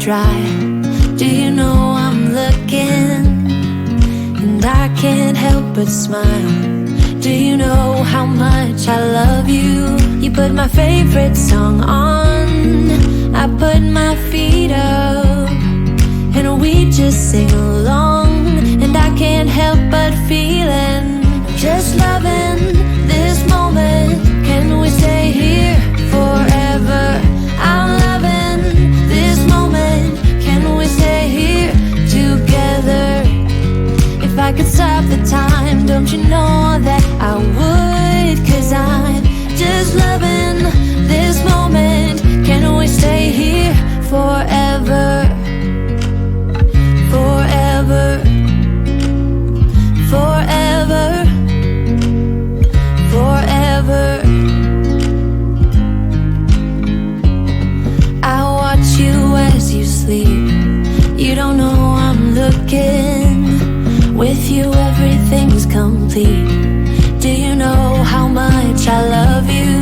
dry. Do you know I'm looking? And I can't help but smile. Do you know how much I love you? You put my favorite song on, I put my feet up, and we just sing along. And I can't help but feeling, just loving this moment. Can we stay here forever? I'm loving this moment. Can we stay here together? If I could stop the time, don't you know that I would? 'Cause I'm just loving this moment. Can we stay here forever? Forever. Forever. Forever. I watch you as you sleep. You don't know I'm looking. With you everything's complete. Do you know how much I love you?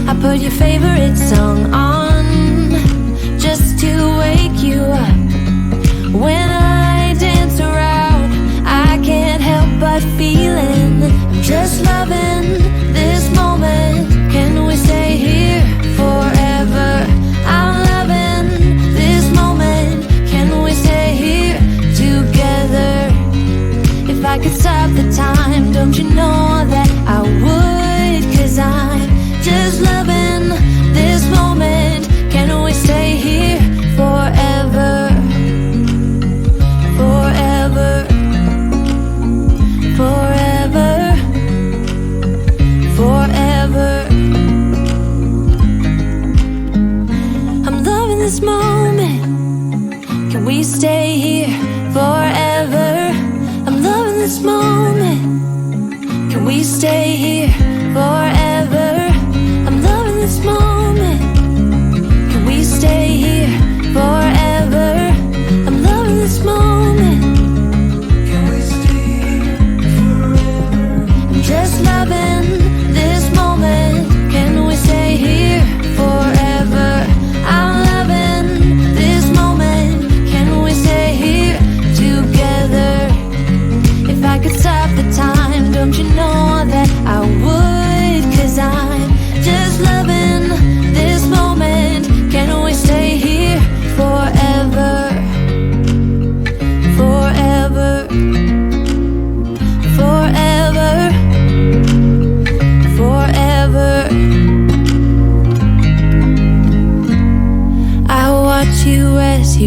I put your favorite song on just to wake you up. When I dance around, I can't help but feeling, I'm just loving this moment. Can we stay here forever? I'm loving this moment. Can we stay here together? If I could stop the time, don't you know that I would? 'Cause I'm just loving this moment. Can we stay here forever? Forever. Forever. Forever. I'm loving this moment. Can we stay here forever? I'm loving this moment. Can we stay here forever? I'm loving this moment. Can we stay here forever? I'm loving this moment. Can we stay here forever? I'm just loving this moment. Can we stay here forever? I'm loving this moment. Can we stay here together? If I could stop the time, don't you know that I would? 'Cause I'm just loving this moment. Can we stay here forever? Forever. Forever. Forever. I watch you as you